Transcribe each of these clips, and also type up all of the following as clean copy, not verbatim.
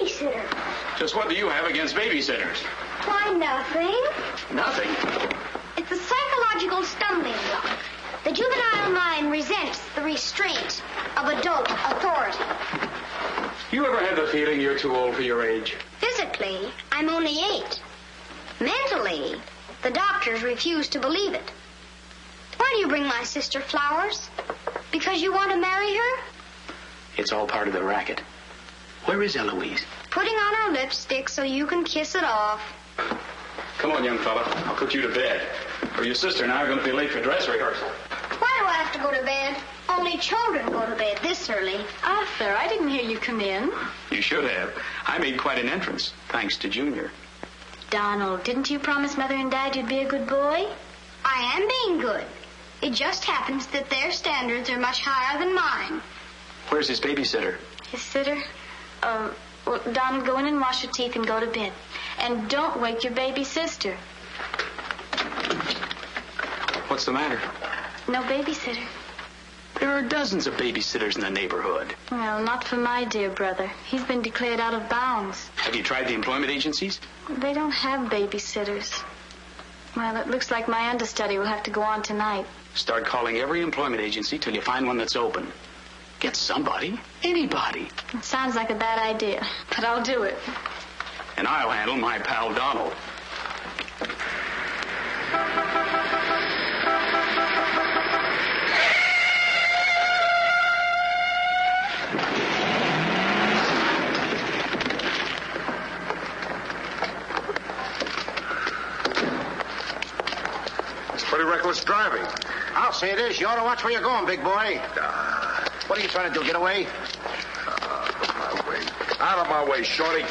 babysitter. Just what do you have against babysitters? Why, nothing. Nothing. It's a psychological stumbling block. The juvenile mind resents the restraint of adult authority. You ever had the feeling you're too old for your age? Physically, I'm only 8. Mentally, the doctors refuse to believe it. Why do you bring my sister flowers? Because you want to marry her? It's all part of the racket. Where is Eloise? Putting on her lipstick so you can kiss it off. Come on, young fella. I'll put you to bed. Or your sister and I are going to be late for dress rehearsal. Why do I have to go to bed? Only children go to bed this early. Arthur, I didn't hear you come in. You should have. I made quite an entrance, thanks to Junior. Donald, didn't you promise Mother and Dad you'd be a good boy? I am being good. It just happens that their standards are much higher than mine. Where's his babysitter? His sitter? Well, Donald, go in and wash your teeth and go to bed. And don't wake your baby sister. What's the matter? No babysitter. There are dozens of babysitters in the neighborhood. Well, not for my dear brother. He's been declared out of bounds. Have you tried the employment agencies? They don't have babysitters. Well, it looks like my understudy will have to go on tonight. Start calling every employment agency till you find one that's open. Get somebody. Anybody. It sounds like a bad idea, but I'll do it. And I'll handle my pal Donald. Pretty reckless driving. I'll say it is. You ought to watch where you're going, big boy. What are you trying to do, get away? Out of my way, shorty.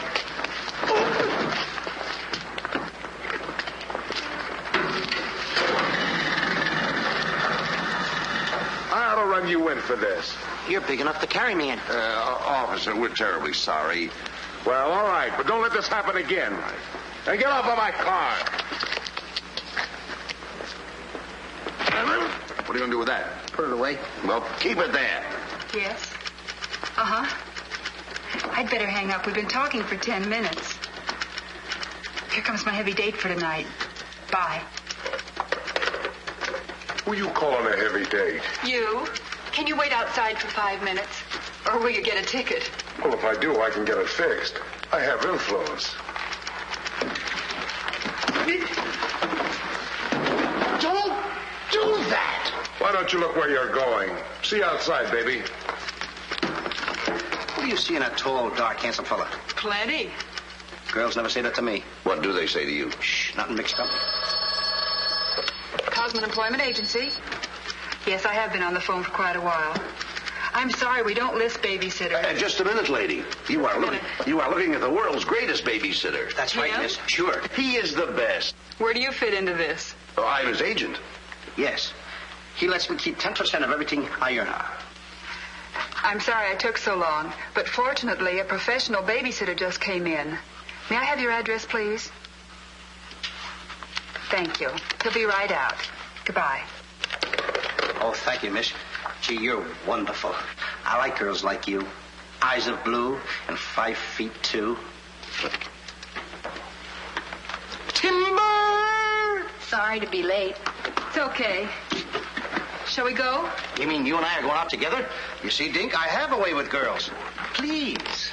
I ought to run you in for this. You're big enough to carry me in. Officer, we're terribly sorry. Well, all right, but don't let this happen again. Now get off of my car. What are you going to do with that? Put it away. Well, keep it there. Yes? Uh-huh. I'd better hang up. We've been talking for 10 minutes. Here comes my heavy date for tonight. Bye. Who you calling a heavy date? You? Can you wait outside for 5 minutes? Or will you get a ticket? Well, if I do, I can get it fixed. I have influence. Don't do that. Why don't you look where you're going? See outside, baby. What do you see in a tall, dark, handsome fella? Plenty. Girls never say that to me. What do they say to you? Shh, nothing mixed up. Cosman Employment Agency. Yes, I have been on the phone for quite a while. I'm sorry, we don't list babysitters. Just a minute, lady. You are looking at the world's greatest babysitter. That's right, Yeah? miss. Sure. He is the best. Where do you fit into this? Oh, I'm his agent. Yes. He lets me keep 10% of everything I earn. I'm sorry I took so long, but fortunately a professional babysitter just came in. May I have your address, please? Thank you. He'll be right out. Goodbye. Oh, thank you, miss. Gee, you're wonderful. I like girls like you. Eyes of blue and 5 feet 2. Timber! Sorry to be late. It's okay. Shall we go? You mean you and I are going out together? You see, Dink, I have a way with girls. Please.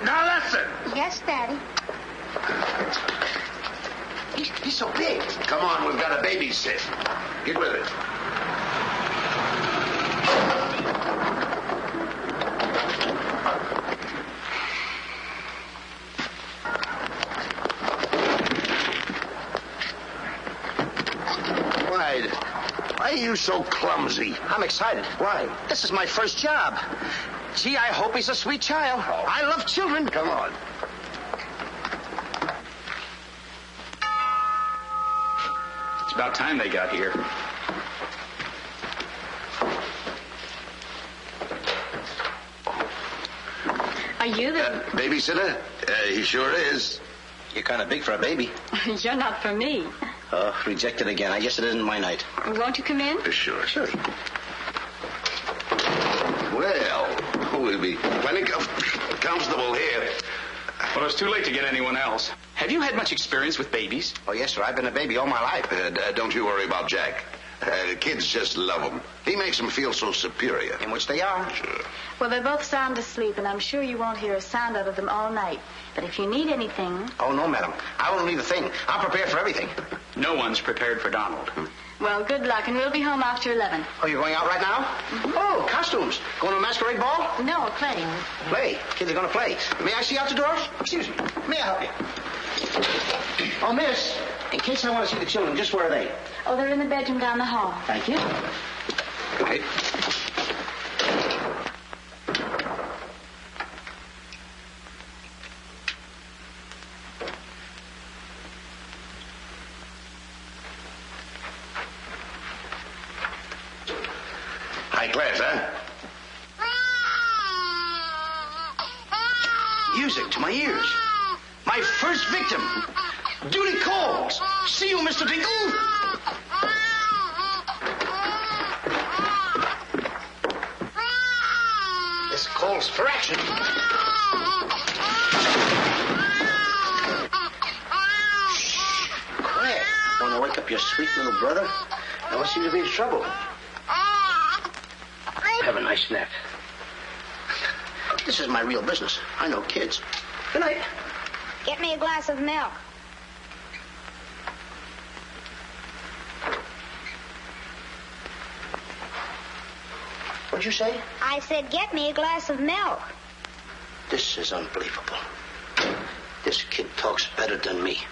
Now listen. Yes, Daddy. He's so big. Come on, we've got a babysit. Get with it. Why are you so clumsy? I'm excited. Why? This is my first job. Gee, I hope he's a sweet child. Oh. I love children. Come on. It's about time they got here. Are you the... Babysitter? He sure is. You're kind of big for a baby. You're not for me. Oh, rejected again. I guess it isn't my night. Won't you come in? Sure. We'll be plenty comfortable here. Well, it's too late to get anyone else. Have you had much experience with babies? Oh, yes, sir. I've been a baby all my life. Don't you worry about Jack. Kids just love him. He makes them feel so superior. In which they are. Sure. Well, they're both sound asleep, and I'm sure you won't hear a sound out of them all night. But if you need anything... Oh, no, madam. I won't need a thing. I'm prepared for everything. No one's prepared for Donald. Well, good luck, and we'll be home after 11. Oh, you're going out right now? Mm-hmm. Oh, costumes. Going to a masquerade ball? No, playing. Play. Kids are going to play. May I see out the doors? Excuse me. May I help you? Oh, miss, in case I want to see the children, just where are they? Oh, they're in the bedroom down the hall. Thank you. Good night. High class, huh? Music to my ears. My first victim. Duty calls. See you, Mr. Dingle. This calls for action. Shh. Quiet. Want to wake up your sweet little brother? No one seems to be in trouble. Have a nice nap. This is my real business. I know kids. Good night. Get me a glass of milk. What'd you say? I said, get me a glass of milk. This is unbelievable. This kid talks better than me.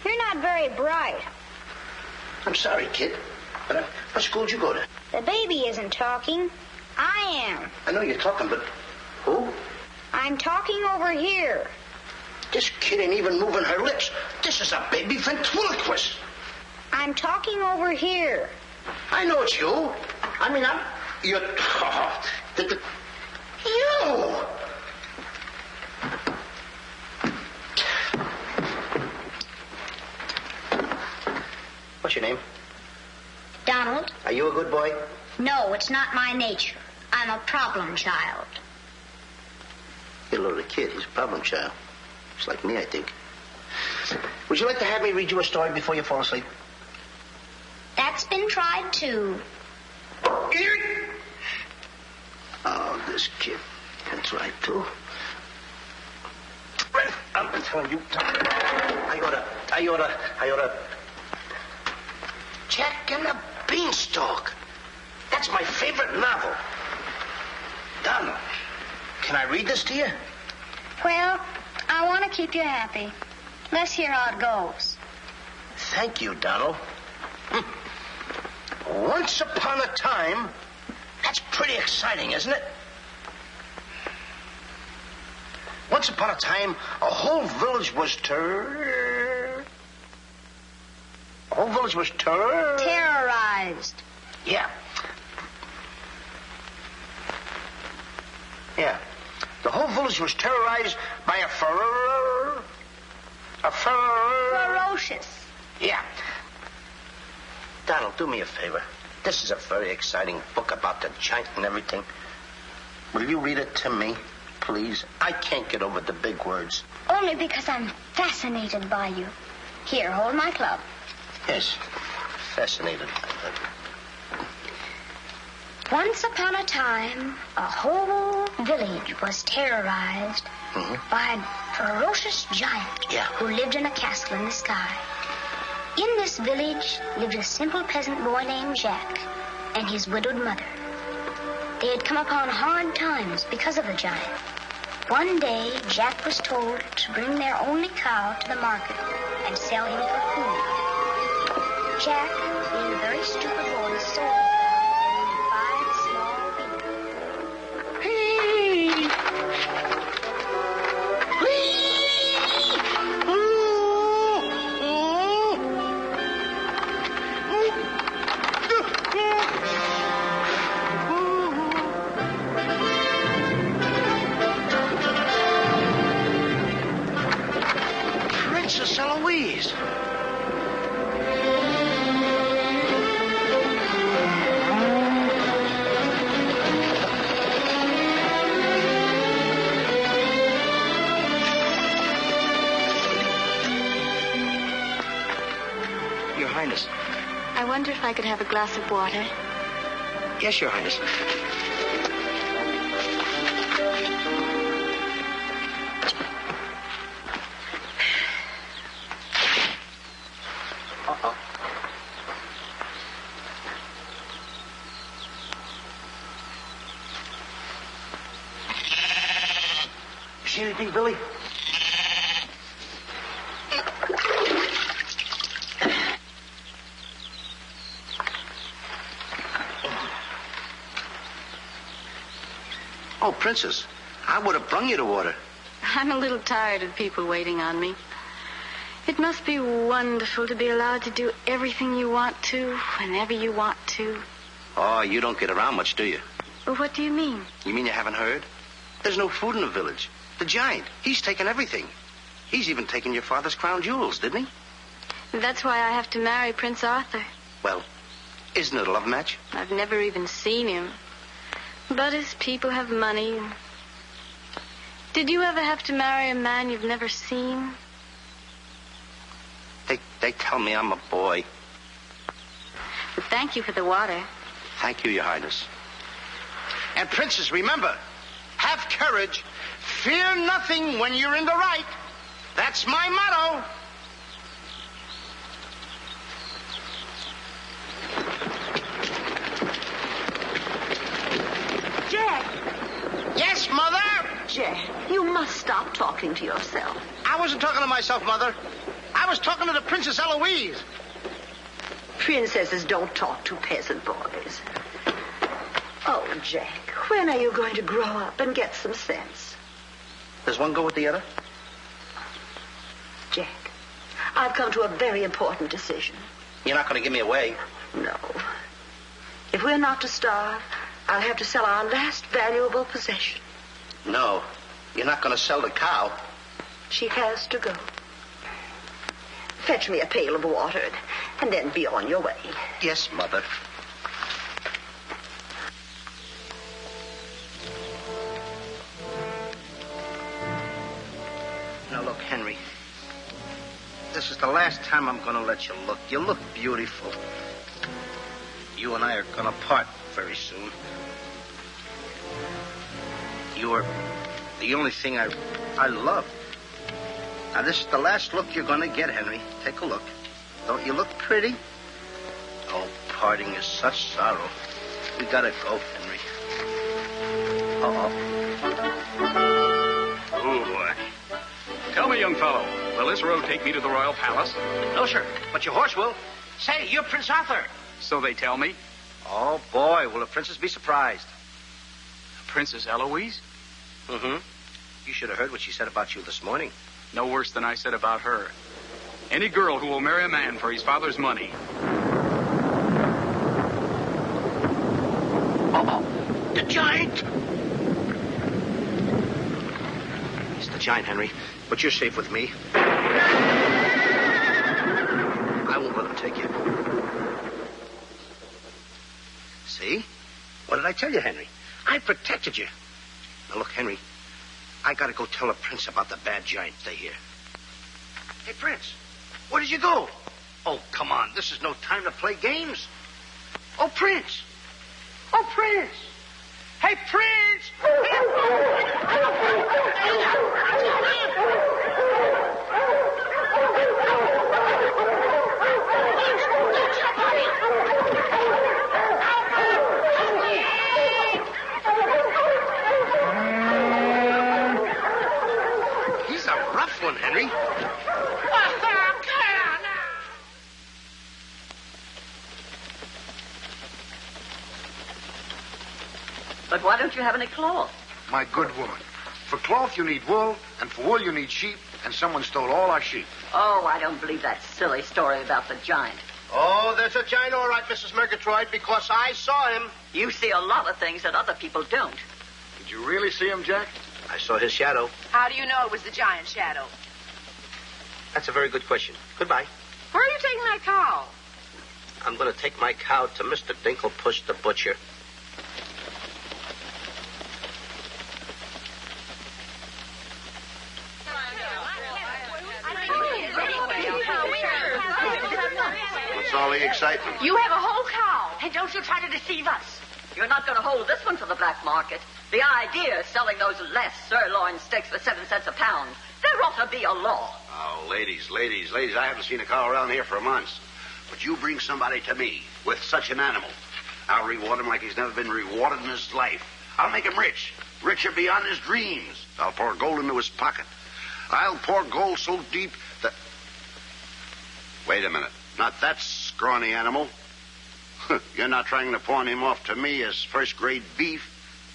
You're not very bright. I'm sorry, kid. But what school did you go to? The baby isn't talking. I am. I know you're talking, but who? I'm talking over here. This kid ain't even moving her lips. This is a baby ventriloquist. I'm talking over here. I know it's you. I mean, you're... You! What's your name? Donald? Are you a good boy? No, it's not my nature. I'm a problem child. You're a little kid. He's a problem child. It's like me, I think. Would you like to have me read you a story before you fall asleep? That's been tried, too. Oh, this kid can try, too. I'm telling you, I oughta... Jack and the Beanstalk. That's my favorite novel. Donald, can I read this to you? Well, I want to keep you happy. Let's hear how it goes. Thank you, Donald. Once upon a time... That's pretty exciting, isn't it? Once upon a time, a whole village was Terrorized. Yeah. Yeah. The whole village was terrorized by a Ferocious. Yeah. Donald, do me a favor. This is a very exciting book about the giant and everything. Will you read it to me, please? I can't get over the big words. Only because I'm fascinated by you. Here, hold my club. Yes, fascinated. Once upon a time, a whole village was terrorized by a ferocious giant who lived in a castle in the sky. In this village lived a simple peasant boy named Jack and his widowed mother. They had come upon hard times because of the giant. One day, Jack was told to bring their only cow to the market and sell him for food. Jack, being a very stupid boy, sold him and only 5 small beans. Princess Eloise. wonder if I could have a glass of water. Yes, Your Highness. Uh-oh. You see anything, Billy? Oh, Princess, I would have brung you the water. I'm a little tired of people waiting on me. It must be wonderful to be allowed to do everything you want to, whenever you want to. Oh, you don't get around much, do you? Well, what do you mean? You mean you haven't heard? There's no food in the village. The giant, he's taken everything. He's even taken your father's crown jewels, didn't he? That's why I have to marry Prince Arthur. Well, isn't it a love match? I've never even seen him. But his people have money. Did you ever have to marry a man you've never seen? They tell me I'm a boy. But thank you for the water. Thank you, Your Highness. And, Princess, remember, have courage. Fear nothing when you're in the right. That's my motto. Jack! Yes, Mother? Jack, you must stop talking to yourself. I wasn't talking to myself, Mother. I was talking to the Princess Eloise. Princesses don't talk to peasant boys. Oh, Jack, when are you going to grow up and get some sense? Does one go with the other? Jack, I've come to a very important decision. You're not going to give me away. No. If we're not to starve, I'll have to sell our last valuable possession. No, you're not going to sell the cow. She has to go. Fetch me a pail of water and then be on your way. Yes, Mother. Now, look, Henry. This is the last time I'm going to let you look. You look beautiful. You and I are going to part very soon. You are the only thing I love. Now, this is the last look you're going to get, Henry. Take a look. Don't you look pretty? Oh, parting is such sorrow. We got to go, Henry. Oh, boy. Tell me, young fellow, will this road take me to the royal palace? No, sir, but your horse will. Say, you're Prince Arthur. So they tell me. Oh, boy, will the princess be surprised. Princess Eloise? Mm-hmm. You should have heard what she said about you this morning. No worse than I said about her. Any girl who will marry a man for his father's money. Uh-oh. The giant! It's the giant, Henry. But you're safe with me. I won't let him take you. See? What did I tell you, Henry? I protected you. Now, look, Henry. I gotta go tell the prince about the bad giant they hear. Hey, Prince, where did you go? Oh, come on. This is no time to play games. Oh, Prince. Oh, Prince. Hey, Prince. He's a rough one, Henry. But why don't you have any cloth? My good woman. For cloth, you need wool, and for wool, you need sheep, and someone stole all our sheep. Oh, I don't believe that silly story about the giant. Oh, there's a giant, all right, Mrs. Murgatroyd, because I saw him. You see a lot of things that other people don't. Did you really see him, Jack? I saw his shadow. How do you know it was the giant shadow? That's a very good question. Goodbye. Where are you taking that cow? I'm going to take my cow to Mr. Dinklepush the butcher. What's all the excitement? You have a whole cow. Hey, don't you try to deceive us. You're not going to hold this one for the black market. The idea is selling those less sirloin steaks for 7 cents a pound. There ought to be a law. Oh, ladies, I haven't seen a cow around here for months. But you bring somebody to me with such an animal, I'll reward him like he's never been rewarded in his life. I'll make him rich. Richer beyond his dreams. I'll pour gold into his pocket. I'll pour gold so deep that... Wait a minute. Not that scrawny animal. You're not trying to pawn him off to me as first-grade beef.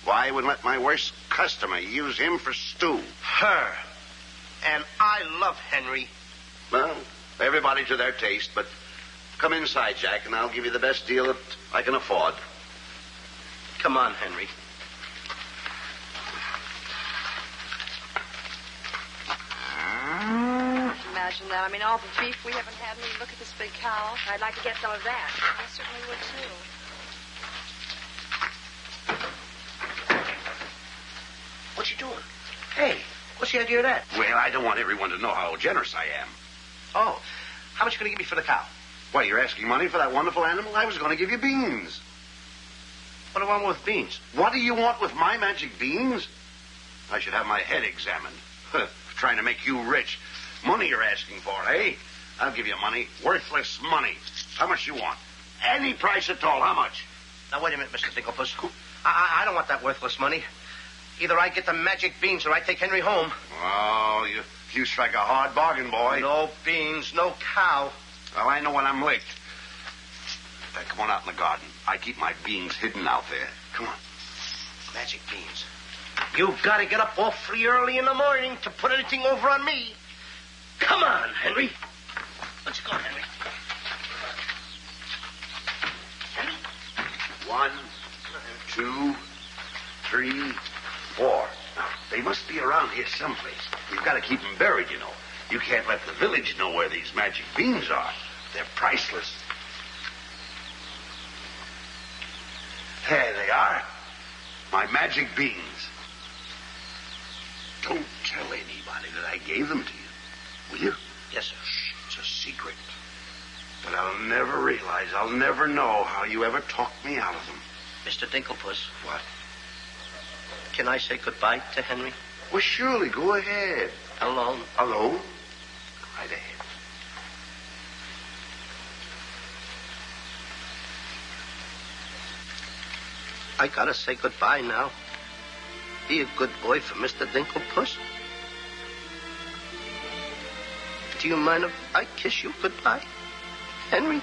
Why, I wouldn't let my worst customer use him for stew. Her. And I love Henry. Well, everybody to their taste, but come inside, Jack, and I'll give you the best deal that I can afford. Come on, Henry. Imagine that. I mean, all the beef we haven't had. I mean, look at this big cow. I'd like to get some of that. I certainly would, too. What you doing? Hey, what's the idea of that? Well, I don't want everyone to know how generous I am. Oh, how much are you going to give me for the cow? Why, you're asking money for that wonderful animal? I was going to give you beans. What do I want with beans? What do you want with my magic beans? I should have my head examined. Trying to make you rich. Money you're asking for, eh? I'll give you money. Worthless money. How much you want? Any price at all. How much? Now, wait a minute, Mr. Dinklepuss. I don't want that worthless money. Either I get the magic beans or I take Henry home. Oh, you strike a hard bargain, boy. No beans, no cow. Well, I know when I'm licked. Come on out in the garden. I keep my beans hidden out there. Come on. Magic beans. You've got to get up awfully early in the morning to put anything over on me. Come on, Henry. Let's go, Henry. 1, 2, 3, 4. Now, they must be around here someplace. We've got to keep them buried, you know. You can't let the village know where these magic beans are. They're priceless. There they are. My magic beans. Don't tell anybody that I gave them to you. Will you? Yes, sir. Shh, it's a secret. But I'll never realize, I'll never know how you ever talked me out of them. Mr. Dinklepuss. What? Can I say goodbye to Henry? Well, surely, go ahead. Alone? Alone? Go right ahead. I gotta say goodbye now. Be a good boy for Mr. Dinklepuss. Do you mind if I kiss you goodbye, Henry?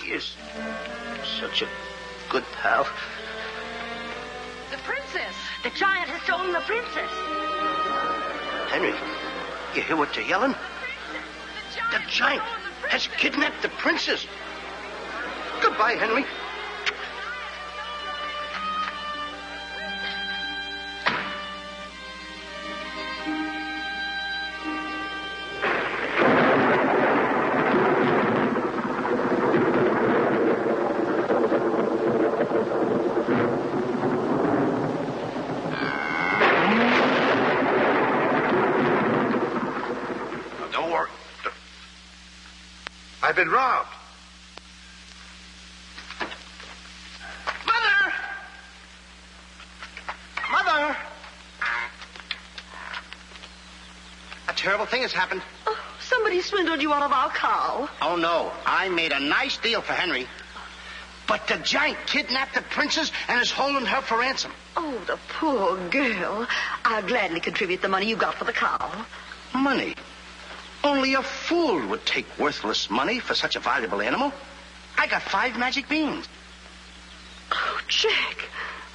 You're such a good pal. The princess. The giant has stolen the princess. Henry, you hear what they're yelling? The giant has kidnapped the princess. Goodbye, Henry. I've been robbed. Mother! Mother! A terrible thing has happened. Oh, somebody swindled you out of our cow. Oh, no. I made a nice deal for Henry. But the giant kidnapped the princess and is holding her for ransom. Oh, the poor girl. I'll gladly contribute the money you got for the cow. Money? Only a fool would take worthless money for such a valuable animal. I got 5 magic beans. Oh, Jack,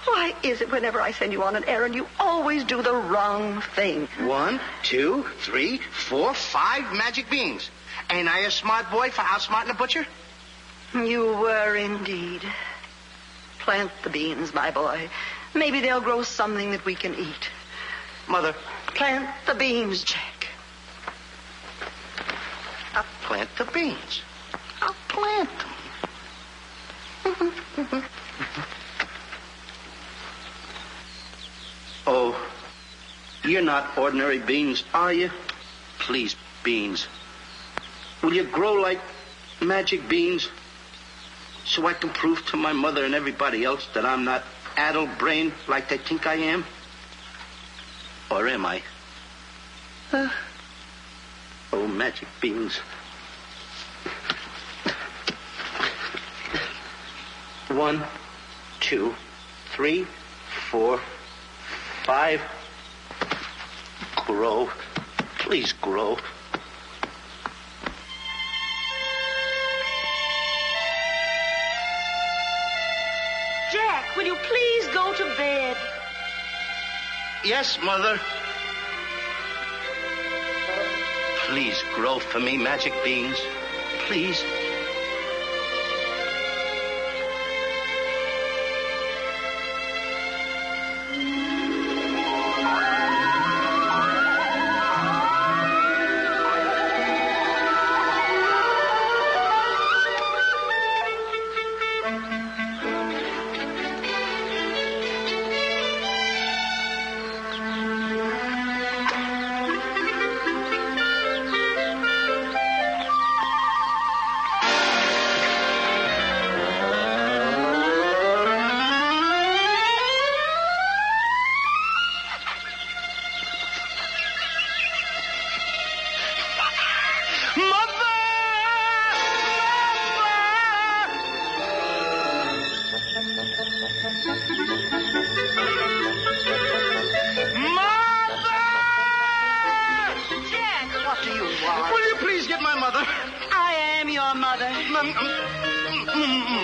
why is it whenever I send you on an errand, you always do the wrong thing? 1, 2, 3, 4, 5 magic beans. Ain't I a smart boy for outsmarting a butcher? You were indeed. Plant the beans, my boy. Maybe they'll grow something that we can eat. Mother. Plant the beans, Jack. I'll plant the beans. I'll plant them. You're not ordinary Beans, are you? Please, Beans. Will you grow like magic beans so I can prove to my mother and everybody else that I'm not addle-brained like they think I am? Or am I? Oh, magic beans. 1, 2, 3, 4, 5. Grow. Please grow. Jack, will you please go to bed? Yes, Mother. Please grow for me, magic beans. Please.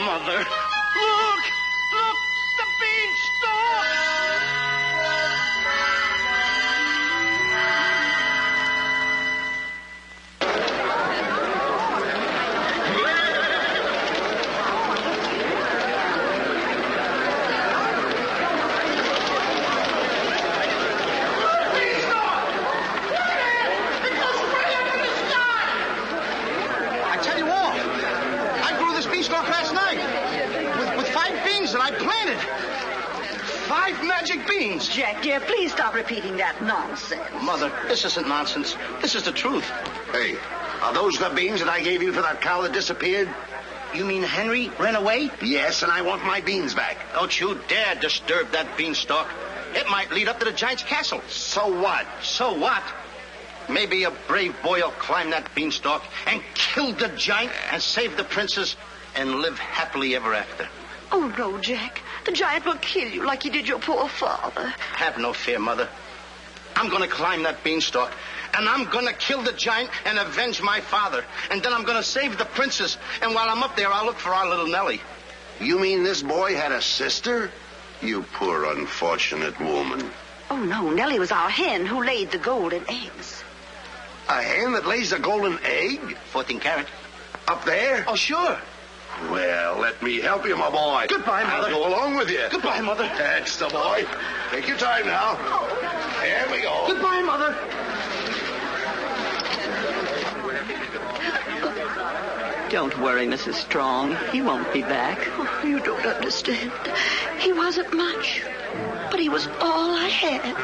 Mother, look, the beanstalk! I tell you all, I grew this beanstalk last night with 5 beans that I planted. 5 magic beans. Jack, dear, please stop repeating that nonsense. Mother, this isn't nonsense. This is the truth. Hey, are those the beans that I gave you for that cow that disappeared? You mean Henry ran away? Yes, and I want my beans back. Don't you dare disturb that beanstalk. It might lead up to the giant's castle. So what? So what? Maybe a brave boy will climb that beanstalk and kill the giant and save the princess and live happily ever after. Oh, no, Jack. The giant will kill you like he did your poor father. Have no fear, Mother. I'm going to climb that beanstalk, and I'm going to kill the giant and avenge my father. And then I'm going to save the princess. And while I'm up there, I'll look for our little Nellie. You mean this boy had a sister? You poor unfortunate woman. Oh, no. Nellie was our hen who laid the golden eggs. A hen that lays a golden egg? 14 carat. Up there? Oh, sure. Well, let me help you, my boy. Goodbye, Mother. I'll go along with you. Goodbye, Mother. That's the boy. Take your time now. There we go. Goodbye, Mother. Don't worry, Mrs. Strong. He won't be back. Oh, you don't understand. He wasn't much, but he was all I had.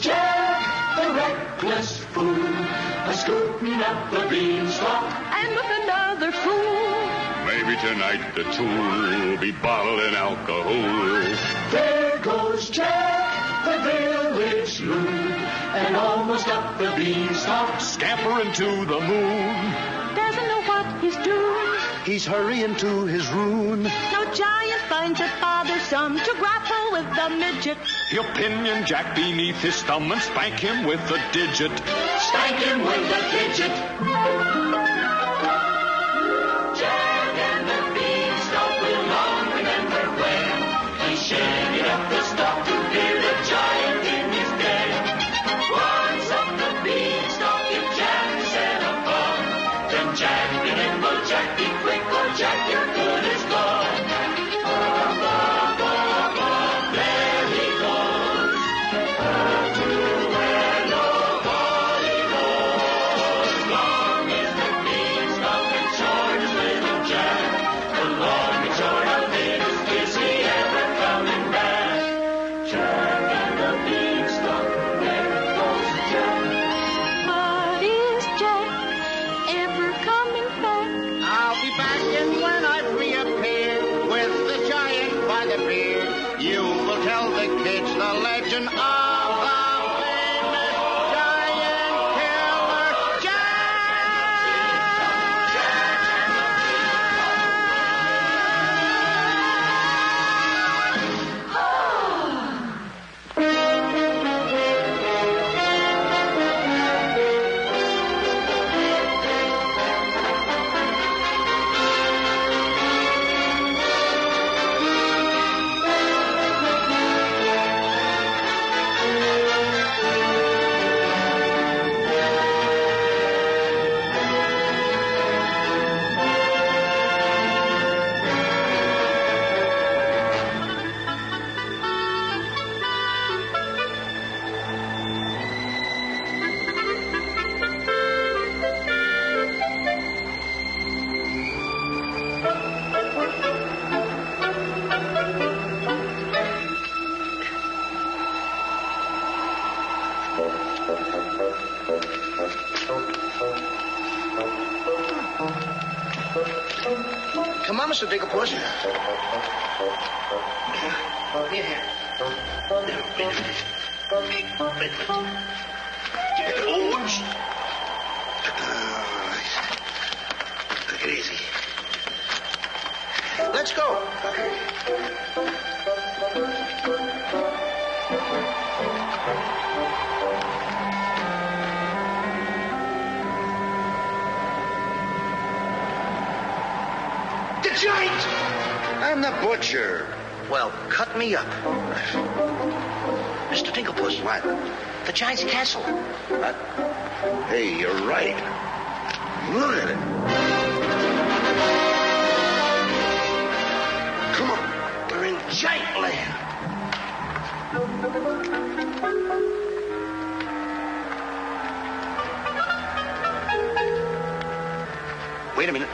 Jack, the reckless fool, a-scooting up the beanstalk, and with another fool. Maybe tonight the tool will be bottling alcohol. There goes Jack, the village loon, and almost up the beanstalk, scampering to the moon. Doesn't know what he's doing. He's hurrying to his ruin. No giant finds it bothersome to grapple with the midget. He'll pinion Jack beneath his thumb and spank him with a digit. Spank him with a digit. Jack and the beanstalk will long remember when he shaded up the stalk to hear the giant in his den. Once up the beanstalk, if Jack set upon, then Jack and nimble Jack, be quick, or Jack, your good is gone. the beard, you will tell the kids the legend of the famous giant killer Come on, Mr. Digglepuss. Here. Wait a minute. Oops. Take it easy. Let's go. The giant! I'm the butcher. Well, cut me up. Mr. Digglepuss. What? The giant's castle. What? Hey, you're right. Look at it. Come on. We're in giant land. Wait a minute.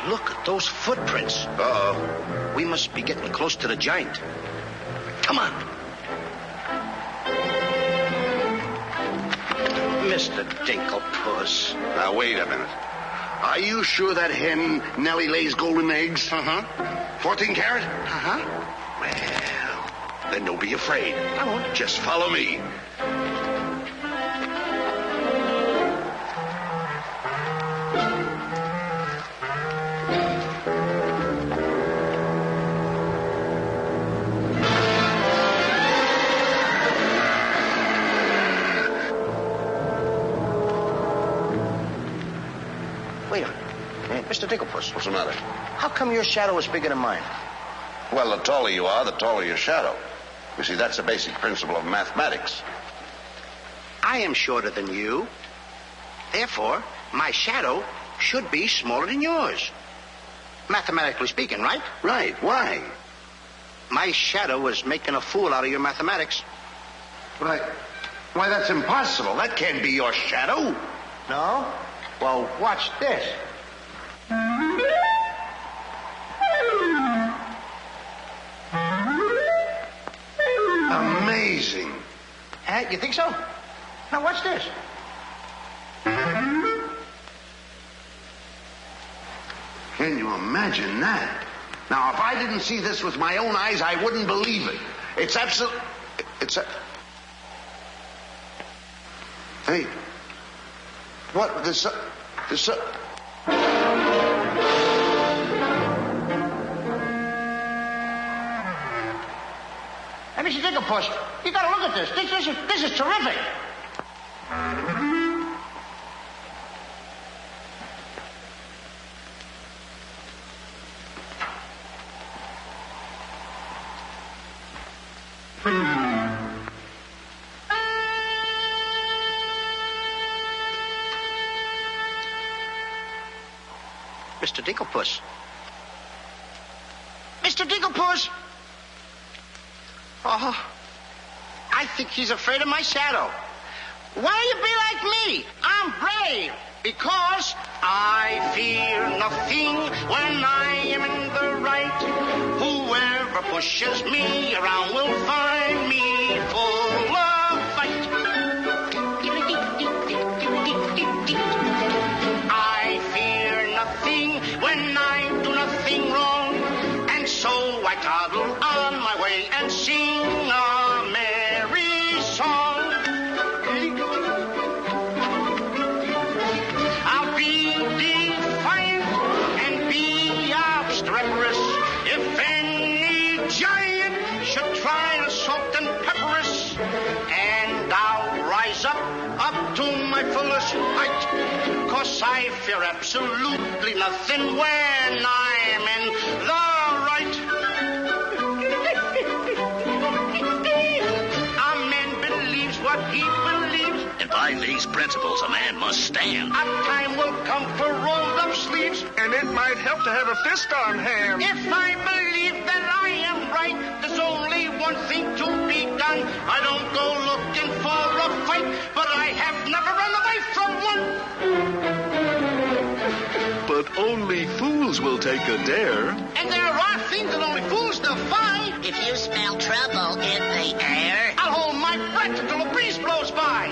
Look at those footprints. Uh-oh. We must be getting close to the giant. Come on. Mr. Dinklepuss. Now, wait a minute. Are you sure that hen Nellie lays golden eggs? Uh-huh. 14 carat? Uh-huh. Well, then don't be afraid. I won't. Just follow me. Wait a minute. Mr. Digglepuss. What's the matter? How come your shadow is bigger than mine? Well, the taller you are, the taller your shadow. You see, that's a basic principle of mathematics. I am shorter than you. Therefore, my shadow should be smaller than yours. Mathematically speaking, right? Right. Why? My shadow is making a fool out of your mathematics. Why, that's impossible. That can't be your shadow. No? Well, watch this. Amazing. You think so? Now watch this. Can you imagine that? Now, if I didn't see this with my own eyes, I wouldn't believe it. It's absolute. Hey. What? This. Hey, Mr. Digglepuss, you gotta look at this. This is terrific. Mr. Digglepuss. Mr. Digglepuss! Oh, I think he's afraid of my shadow. Why do you be like me? I'm brave because I fear nothing when I am in the right. Whoever pushes me around will find me full of fight. I fear nothing when I do nothing wrong, and so toddle on my way and sing a merry song. I'll be defiant and be obstreperous if any giant should try to salt and pepper us. And I'll rise up to my fullest height, 'cause I fear absolutely nothing when I'm in the right. A man believes what he believes, and by these principles a man must stand. A time will come for rolled up sleeves, and it might help to have a fist on hand. If I believe that I am right, there's only one thing to be done. I don't go looking for a fight, but I have never run away from one. But only fools will take a dare. And there are things that only fools defy. If you smell trouble in the air, I'll hold my breath until a breeze blows by.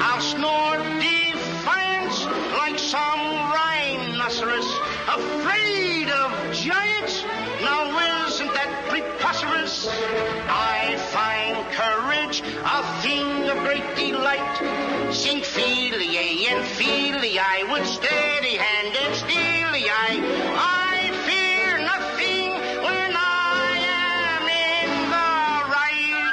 I'll snore defiance like some rhinoceros, afraid of giants. Now isn't that preposterous? I find courage a thing of great delight. Sing Feely and Feely, I with steady hand and steely eye. I fear nothing when I am in the right.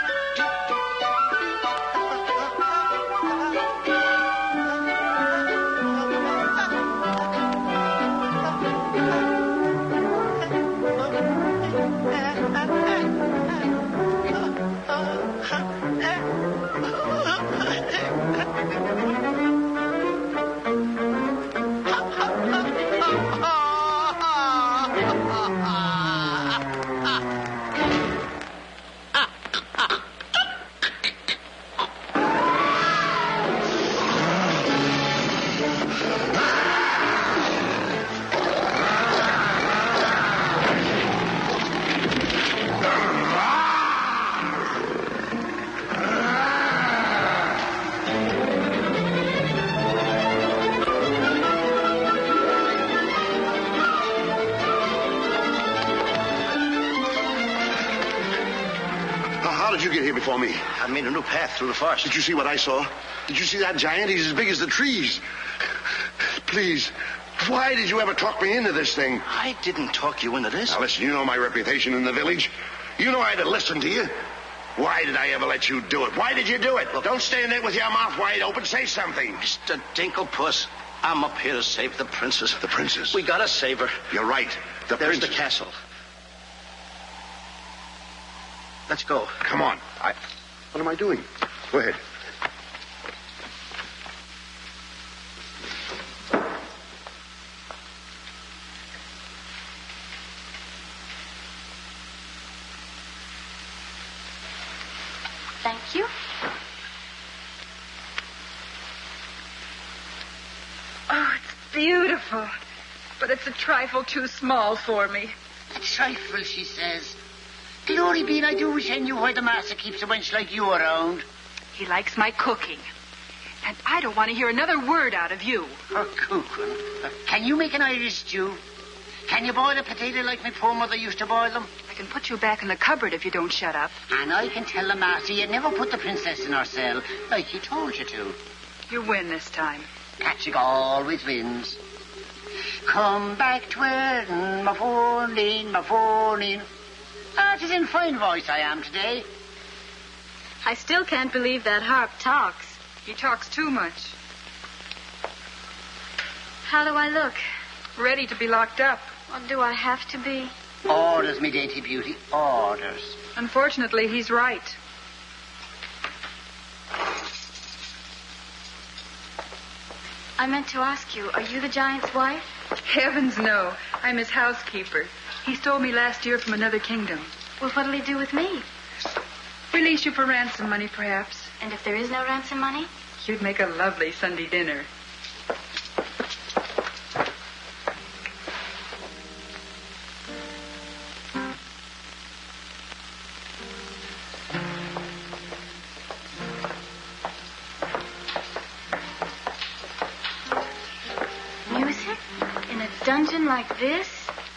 For me. I made a new path through the forest. Did you see what I saw? Did you see that giant? He's as big as the trees. Please, why did you ever talk me into this thing? I didn't talk you into this. Now listen, you know my reputation in the village. You know I'd have listened to you. Why did I ever let you do it? Why did you do it? Look, don't stand there with your mouth wide open. Say something. Mr. Dinklepuss, I'm up here to save the princess. The princess? We gotta save her. You're right. There's the castle. Let's go. Come on. What am I doing? Go ahead. Thank you. Oh, it's beautiful. But it's a trifle too small for me. A trifle, she says. Glory be, I do wish I knew why the master keeps a wench like you around. He likes my cooking. And I don't want to hear another word out of you. Her cooking? Can you make an Irish stew? Can you boil a potato like my poor mother used to boil them? I can put you back in the cupboard if you don't shut up. And I can tell the master you never put the princess in her cell like he told you to. You win this time. Patrick always wins. Come back twirling my phone-in, my phone-in. Ah, it is in fine voice I am today. I still can't believe that harp talks. He talks too much. How do I look? Ready to be locked up. Or do I have to be? Orders, me dainty beauty, orders. Unfortunately, he's right. I meant to ask you, are you the giant's wife? Heavens, no. I'm his housekeeper. He stole me last year from another kingdom. Well, what'll he do with me? Release you for ransom money, perhaps. And if there is no ransom money? You'd make a lovely Sunday dinner. Music? In a dungeon like this?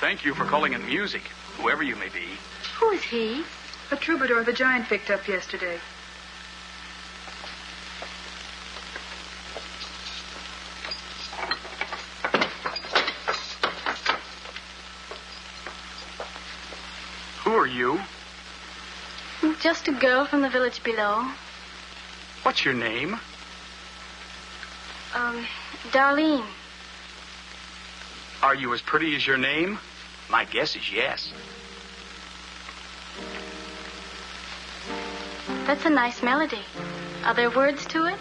Thank you for calling it music, whoever you may be. Who is he? A troubadour the giant picked up yesterday. Who are you? Just a girl from the village below. What's your name? Darlene. Are you as pretty as your name? My guess is yes. That's a nice melody. Are there words to it?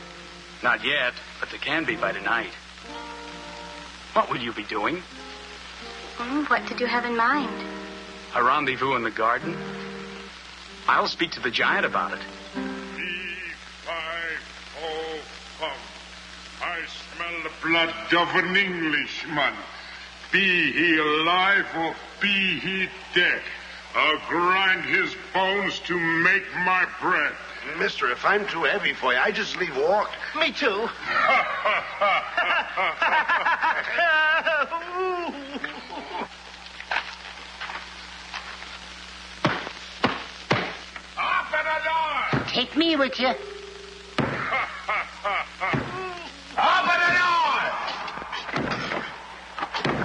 Not yet, but there can be by tonight. What will you be doing? What did you have in mind? A rendezvous in the garden? I'll speak to the giant about it. I smell the blood of an Englishman. Be he alive or be he dead, I'll grind his bones to make my bread. Mister, if I'm too heavy for you, I just leave walk. Me too. Open the door! Take me with you. Open the door!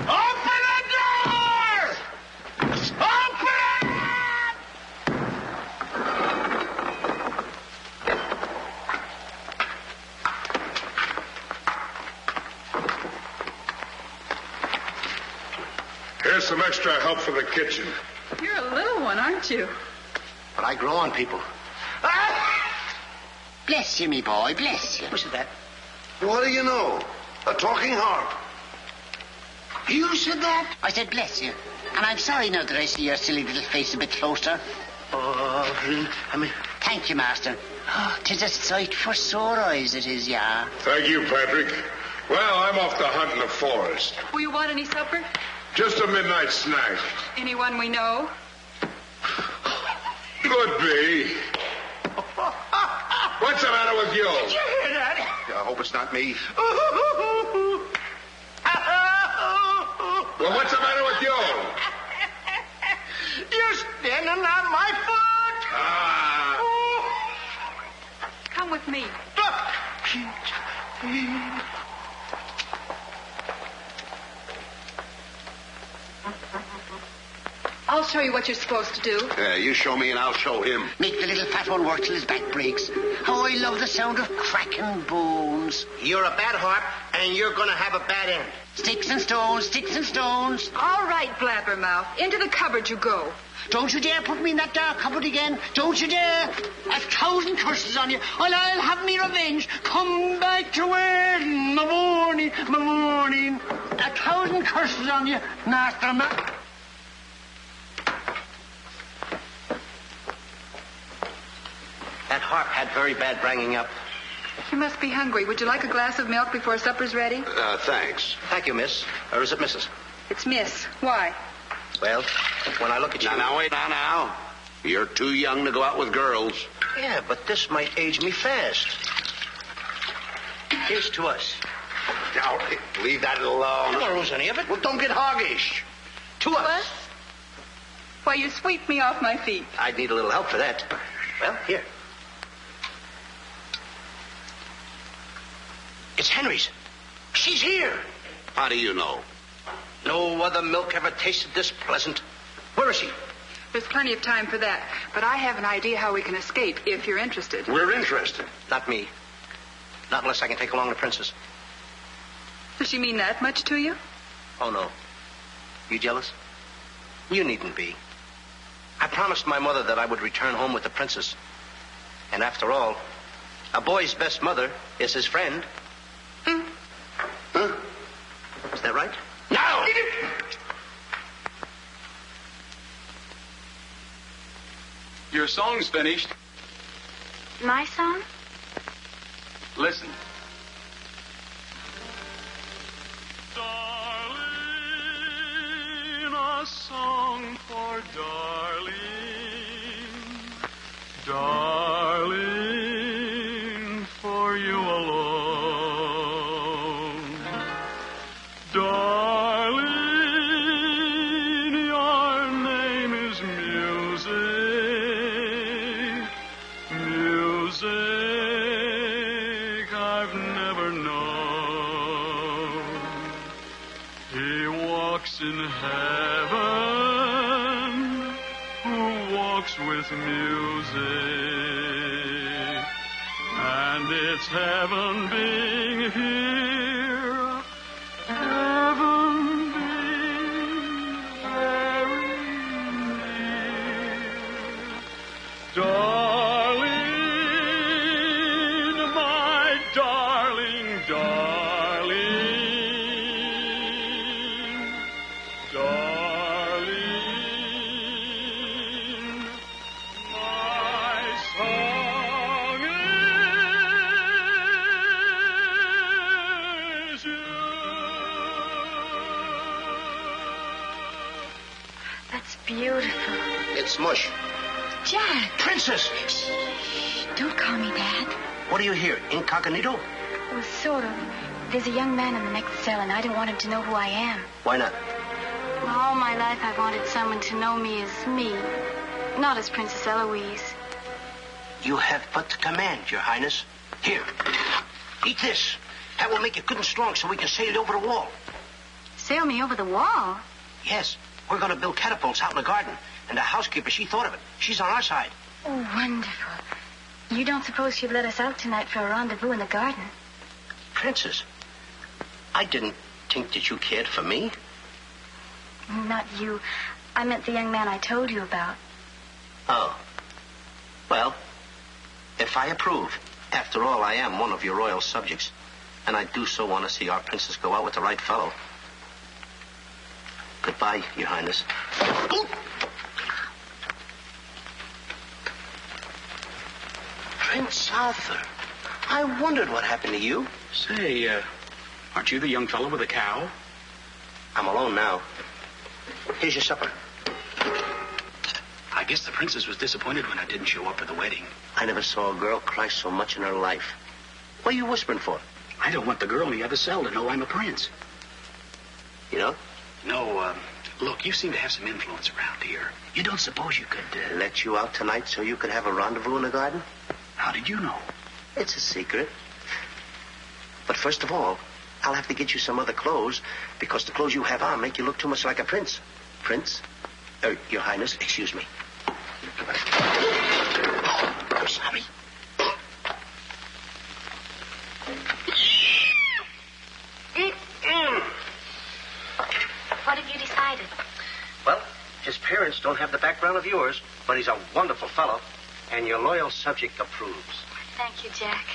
Open the door! Open it! Here's some extra help for the kitchen. You're a little one, aren't you? But I grow on people. Bless you, me boy, bless you. Who said that? What do you know? A talking harp. You said that? I said bless you. And I'm sorry now that I see your silly little face a bit closer. Thank you, master. Oh, 'tis a sight for sore eyes, it is, yeah. Thank you, Patrick. Well, I'm off to hunt in the forest. Will you want any supper? Just a midnight snack. Anyone we know? Could be. What's the matter with you? Did you hear that? I hope it's not me. Well, what's the matter with you? You're standing on my foot. Come with me. I'll show you what you're supposed to do. Yeah, you show me and I'll show him. Make the little fat one work till his back breaks. How I love the sound of cracking bones. You're a bad harp, and you're going to have a bad end. Sticks and stones, sticks and stones. All right, Blabbermouth. Into the cupboard you go. Don't you dare put me in that dark cupboard again. Don't you dare. 1,000 curses on you. I'll have me revenge. Come back to where in the morning, my morning. 1,000 curses on you, master man. That harp had very bad bringing up. You must be hungry. Would you like a glass of milk before supper's ready? Thanks. Thank you, miss. Or is it Mrs.? It's Miss. Why? Well, when I look at you... Now, wait now. You're too young to go out with girls. Yeah, but this might age me fast. Here's to us. Now, leave that alone. I don't lose any of it. Well, don't get hoggish. To us. Why, you sweep me off my feet. I'd need a little help for that. Well, here. It's Henry's. She's here. How do you know? No other milk ever tasted this pleasant. Where is she? There's plenty of time for that. But I have an idea how we can escape, if you're interested. We're interested. Not me. Not unless I can take along the princess. Does she mean that much to you? Oh, no. You jealous? You needn't be. I promised my mother that I would return home with the princess. And after all, a boy's best mother is his friend. Huh? Is that right? No! Your song's finished. My song? Listen. Darling, a song for darling. Darling, for you alone. Darling, heaven who walks with music. And it's heaven being here, heaven being very near. Darling, my darling, darling, darling, my song is you. That's beautiful. It's mush. Jack. Princess! Shh. Don't call me Dad. What are you here, incognito? Well, sort of. There's a young man in the next cell, and I don't want him to know who I am. Why not? Well, all my life I've wanted someone to know me as me, not as Princess Eloise. You have but to command, Your Highness. Here, eat this. That will make you good and strong so we can sail you over the wall. Sail me over the wall? Yes, we're going to build catapults out in the garden. And the housekeeper, she thought of it. She's on our side. Oh, wonderful. You don't suppose she'd let us out tonight for a rendezvous in the garden? Princess, I didn't think that you cared for me. Not you. I meant the young man I told you about. Oh. Well, if I approve, after all, I am one of your royal subjects. And I do so want to see our princess go out with the right fellow. Goodbye, Your Highness. Prince Arthur, I wondered what happened to you. Say, aren't you the young fellow with the cow? I'm alone now. Here's your supper. I guess the princess was disappointed when I didn't show up at the wedding. I never saw a girl cry so much in her life. What are you whispering for? I don't want the girl in the other cell to know I'm a prince. You know? No, look, you seem to have some influence around here. You don't suppose you could... Let you out tonight so you could have a rendezvous in the garden? How did you know? It's a secret. But first of all, I'll have to get you some other clothes, because the clothes you have on make you look too much like a prince. Prince? Your Highness, excuse me. Oh, I'm sorry. What have you decided? Well, his parents don't have the background of yours, but he's a wonderful fellow, and your loyal subject approves. Thank you, Jack.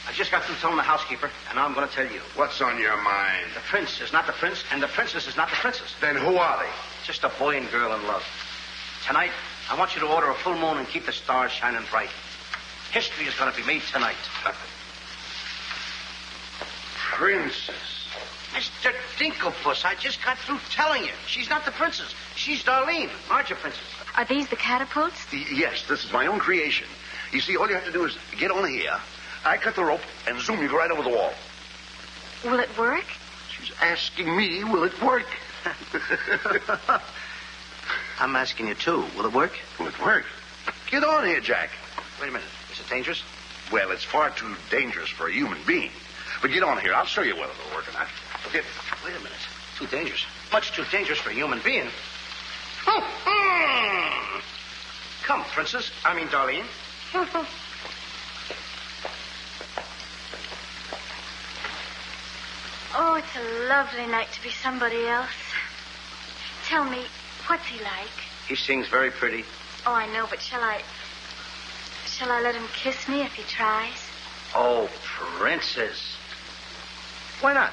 I just got through telling the housekeeper, and now I'm going to tell you. What's on your mind? The prince is not the prince, and the princess is not the princess. Then who are they? Just a boy and girl in love. Tonight, I want you to order a full moon and keep the stars shining bright. History is going to be made tonight. Princess. Mr. Dinklepuss, I just got through telling you. She's not the princess. She's Darlene. Aren't you, princess? Are these the catapults? Yes, this is my own creation. You see, all you have to do is get on here. I cut the rope, and zoom, you go right over the wall. Will it work? She's asking me, will it work? I'm asking you, too. Will it work? Will it work? Get on here, Jack. Wait a minute. Is it dangerous? Well, it's far too dangerous for a human being. But get on here. I'll show you whether it'll work or not. Wait a minute. Too dangerous. Much too dangerous for a human being. Come, princess. I mean, Darlene. Oh, it's a lovely night to be somebody else. Tell me, what's he like? He sings very pretty. Oh, I know, but shall I let him kiss me if he tries? Oh, princess. Why not?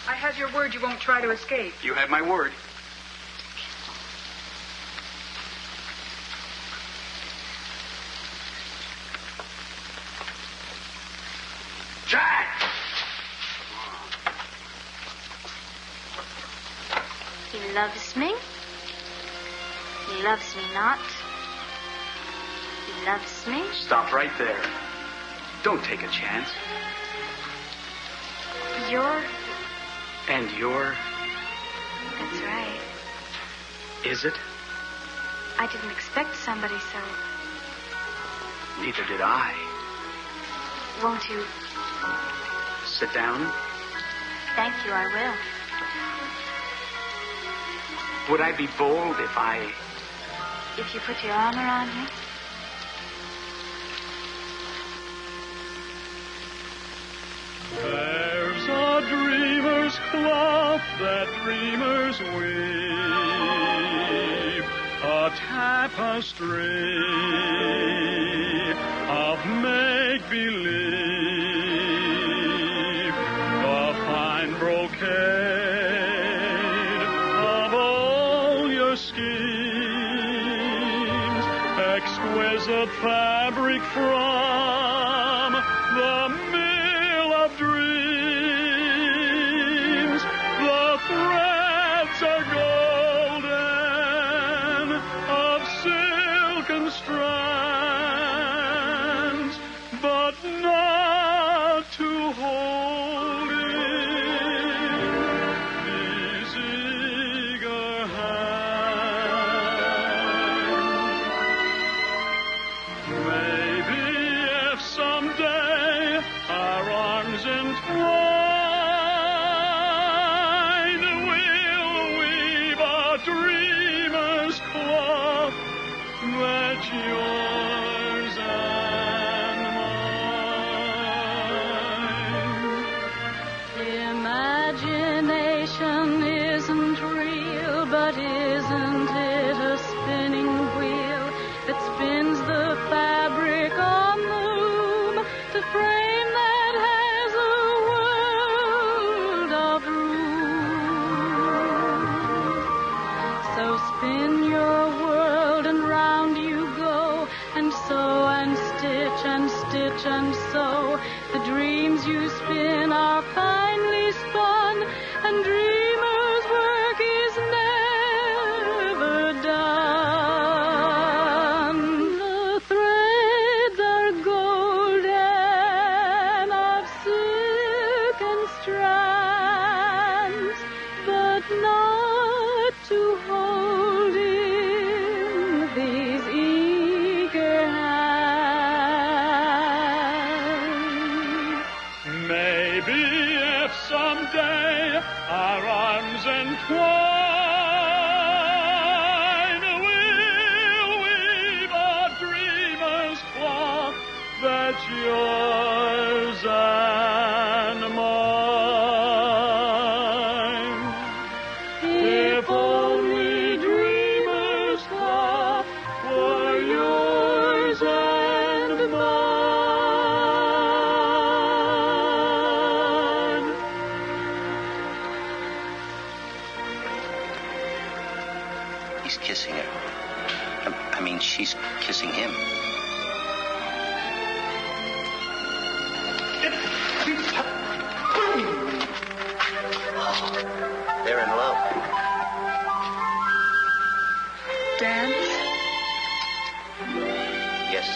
I have your word you won't try to escape. You have my word. Jack! He loves me. He loves me not. He loves me. Stop right there. Don't take a chance. You're... And you're... That's right. Is it? I didn't expect somebody so... Neither did I. Won't you? Sit down. Thank you, I will. Would I be bold if I... If you put your arm around me? There's a dreamer's cloth that dreamers weave, a tapestry of make-believe, the fine brocade of all your schemes, exquisite fabric from the mill of dreams. The threads are golden, of silken strands, but not to hold in these eager hands. Maybe if someday our arms entwine, we'll weave a dreamer's cloth that's yours and mine. Imagination isn't real, but isn't it a spinning wheel that spins the fabric on the loom to frame that has a world of room? So spin your world and round you go, and sew and stitch and stitch and sew. The dreams you spin are finely spun, and dreamers' work is never done. The threads are golden, of silken strands, but not to hold in these eager hands. Maybe if someday our arms entwine, we'll weave a dreamer's cloth that's yours and mine. If only dreamer's cloth were yours and mine. He's kissing her. I mean, she's kissing him. They're in love. Dance? Yes.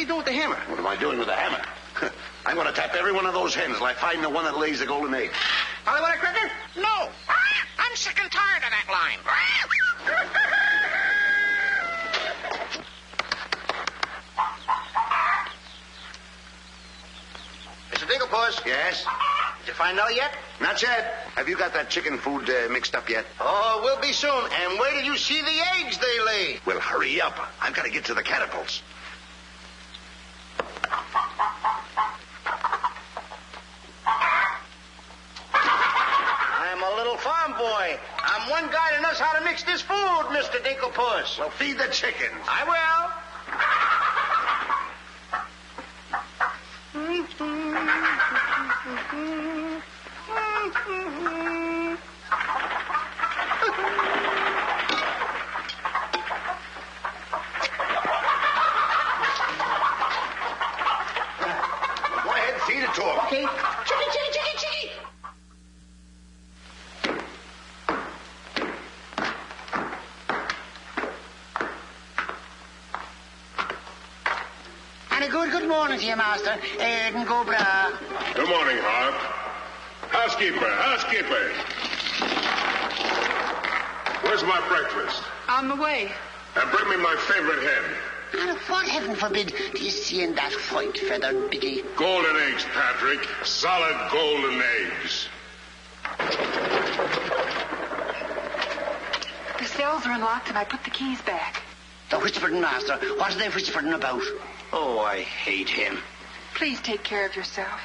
you doing with the hammer? What am I doing with the hammer? I'm going to tap every one of those hens till I find the one that lays the golden egg. Polly, want a cracker? No. I'm sick and tired of that line. Mr. Dinklepaws? Yes? Did you find out yet? Not yet. Have you got that chicken food mixed up yet? Oh, we'll be soon. And where did you see the eggs they lay? Well, hurry up. I've got to get to the catapults. I'm a little farm boy. I'm one guy that knows how to mix this food, Mr. Dinklepaws. Well, feed the chickens. I will. Go ahead, feed it to them. Okay. Chicky, chicky, chicky, chicky. And a good morning to you, Master. And go bra. Good morning, Hart. Housekeeper. Where's my breakfast? On the way. And bring me my favorite hen. And what, heaven forbid, do you see in that white-feathered biggie? Golden eggs, Patrick. Solid golden eggs. The cells are unlocked and I put the keys back. The whispering, Master. What are they whispering about? Oh, I hate him. Please take care of yourself.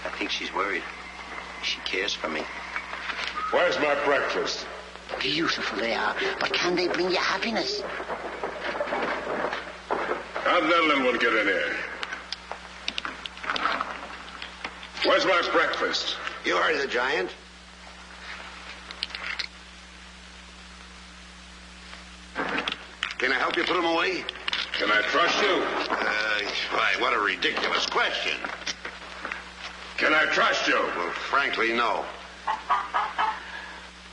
I think she's worried. She cares for me. Where's my breakfast? Beautiful they are, but can they bring you happiness? How'd that little one get in here? Where's my breakfast? You heard the giant. Can I help you put them away? Can I trust you? Why, what a ridiculous question. Can I trust you? Well, frankly, no.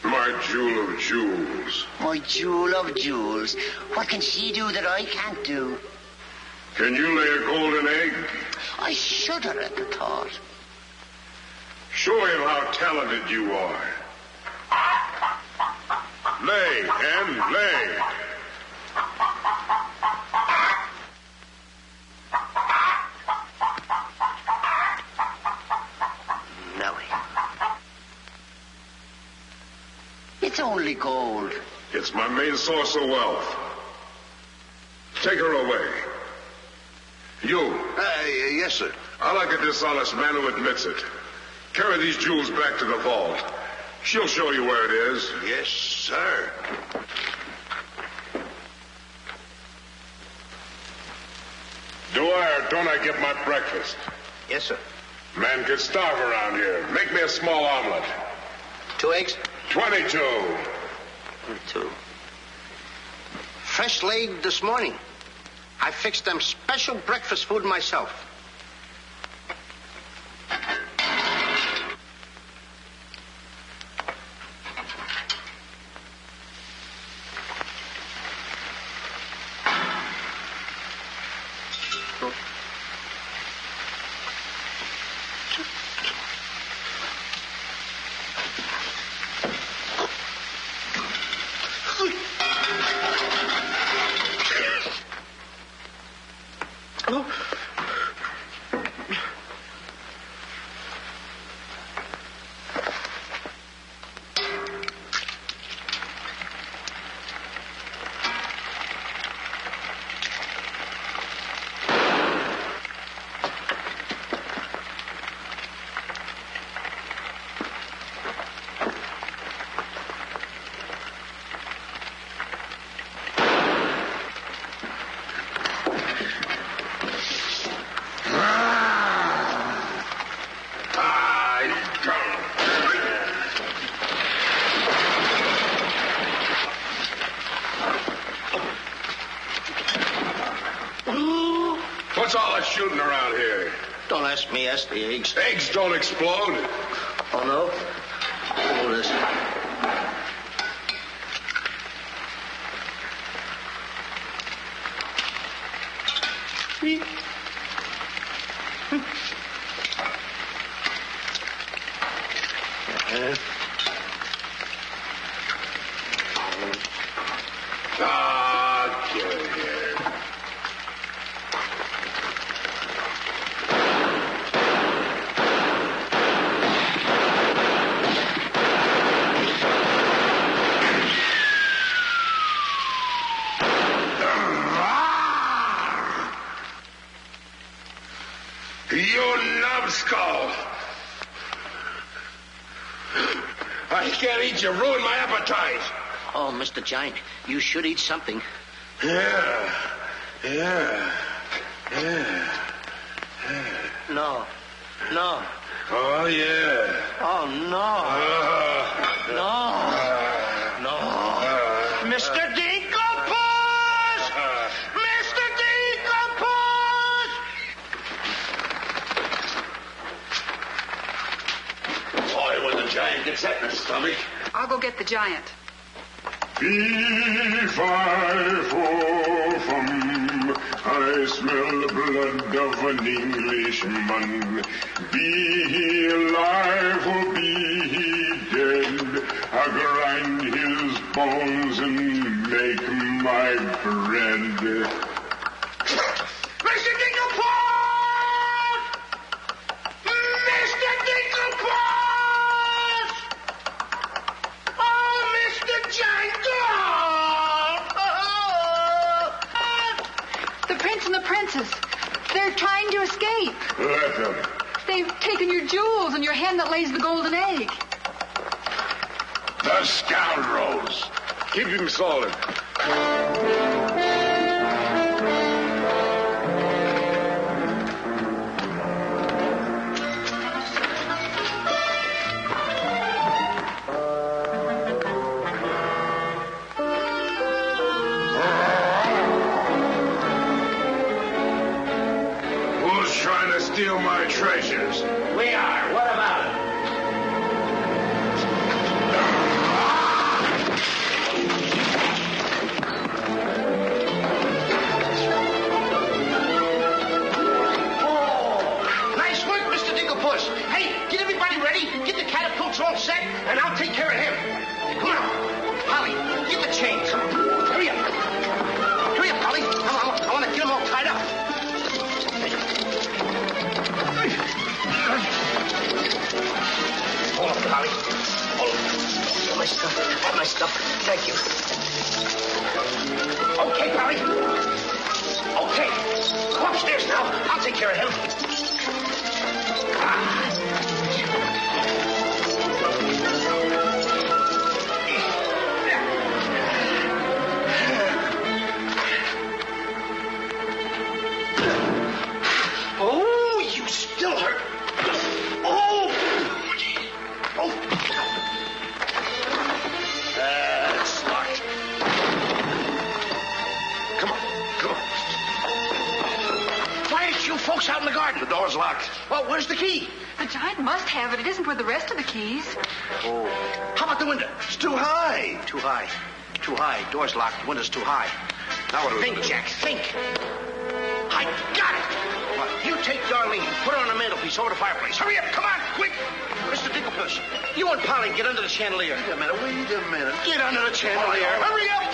My jewel of jewels. My jewel of jewels. What can she do that I can't do? Can you lay a golden egg? I shudder at the thought. Show him how talented you are. Lay, hen, lay. Nellie. It's only gold. It's my main source of wealth. Take her away. You. Yes, sir. I like a dishonest man who admits it. Carry these jewels back to the vault. She'll show you where it is. Yes, sir. Do I or don't I get my breakfast? Yes, sir. Man could starve around here. Make me a small omelet. 2 eggs? 22. 22. Fresh laid this morning. I fixed them special breakfast food myself. What's all that shooting around here? Don't ask me, ask the eggs. Eggs don't explode. Oh, no? Oh, this. You numbskull! I can't eat you. Ruin my appetite. Oh, Mr. Giant, you should eat something. Yeah. No. Oh, yeah. Oh, no. No. Mr. Dinkelpuss! Mr. Dinkelpuss! Boy, when the giant gets that in his stomach. I'll go get the giant. Fee-fi-fo-fum, I smell the blood of an Englishman. Be he alive or be he dead, I grind his bones and make my bread. Mr. Dinkelpuss! Mr. Dinkelpuss! Oh, Mr. Giant! The prince and the princess. They're trying to escape. Let them. They've taken your jewels and your hen that lays the golden egg. The scoundrels. Keep him solid. Who's trying to steal my treasures? We are. What about it? Nice work, Mr. Dinkelpuss. Hey, get everybody ready. Get the catapults all set, and I'll take care of him. Come on. Polly, get the chains. Hurry up. Hurry up, Polly. I want to get them all tied up. Hold up, Polly. Hold up. Get my stuff. Have my stuff. Thank you. Okay, Polly. Okay. Go upstairs now. I'll take care of him. Oh, you still hurt. Oh! That's locked. Come on. Why aren't you folks out in the garden? The door's locked. Well, where's the key? The giant must have it. It isn't with the rest of the keys. Oh. How about the window? It's too high. Too high. Door's locked. The window's too high. Now what do we Think, do? Jack, think. I got it. What? You take Darlene, put her on the mantelpiece over the fireplace. Hurry up, come on, quick. Mr. Dinkelpuss, you and Polly get under the chandelier. Wait a minute. Get under the chandelier. Hurry up.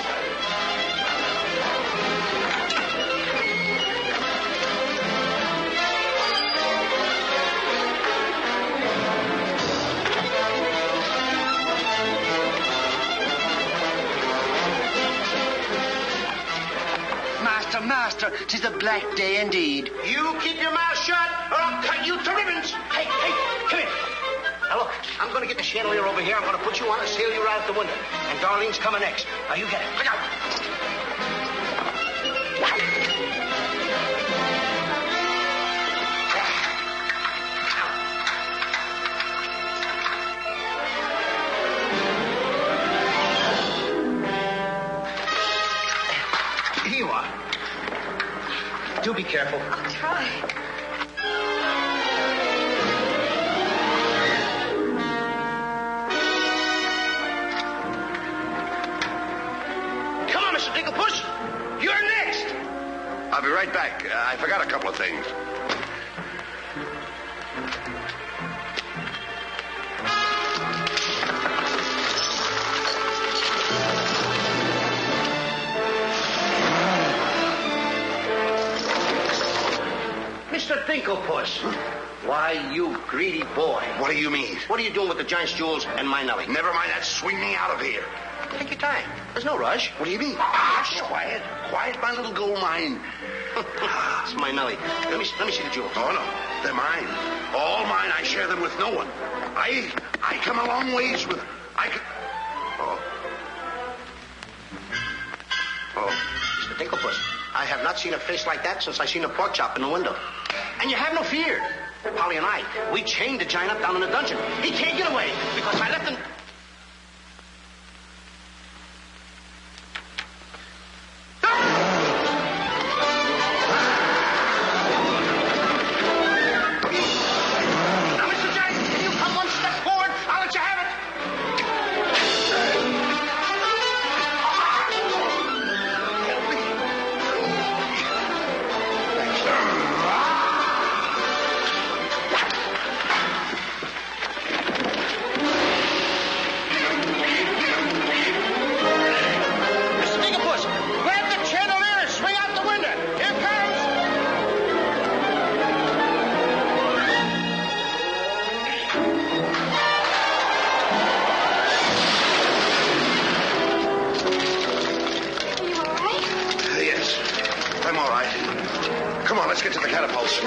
Master, 'tis a black day indeed. You keep your mouth shut, or I'll cut you to ribbons. Hey, come here. Now, look, I'm going to get the chandelier over here. I'm going to put you on and sail you right out the window. And Darlene's coming next. Now, you get it. Look out. Here you are. Do be careful. I'll try. Come on, Mr. Dinkelpuss. You're next. I'll be right back. I forgot a couple of things. Mr. Dinklepuss. Why, you greedy boy. What do you mean? What are you doing with the giant's jewels and my Nellie? Never mind that. Swing me out of here. Take your time. There's no rush. What do you mean? Quiet. Quiet, my little gold mine. It's my Nellie. Let me see the jewels. Oh, no. They're mine. All mine. I share them with no one. I come a long ways with... Oh, Mr. Dinklepuss, I have not seen a face like that since I seen a pork chop in the window. And you have no fear. Polly and I, we chained the giant up down in the dungeon. He can't get away because I left him... Now, Mr. Giant, if you come one step forward, I'll let you have it. Let's get to the catapults.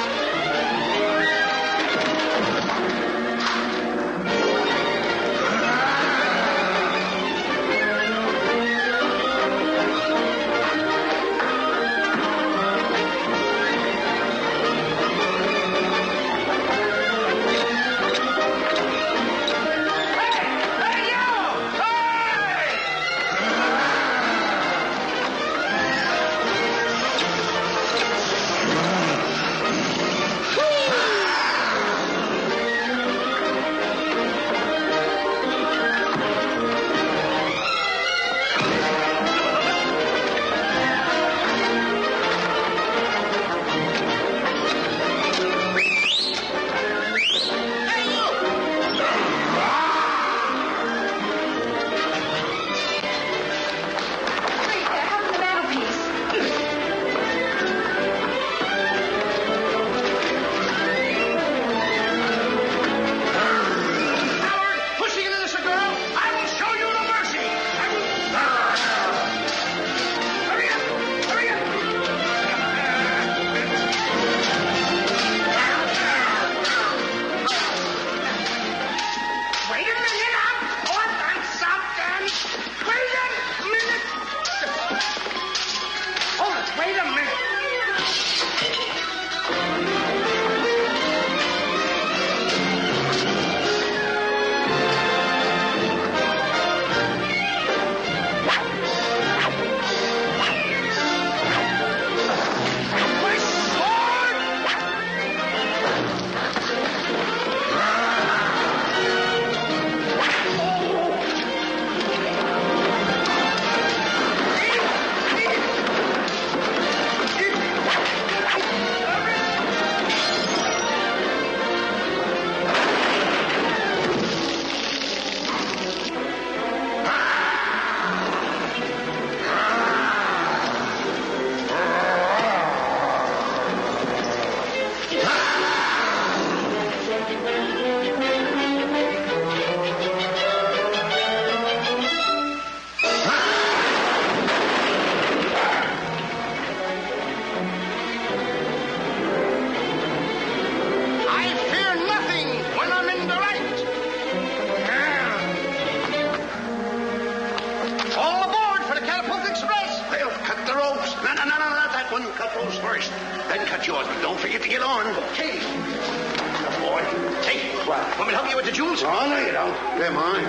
Then cut yours, but don't forget to get on. Okay. Good boy. Hey, want me to help you with the jewels? Oh, no, you don't. They're mine.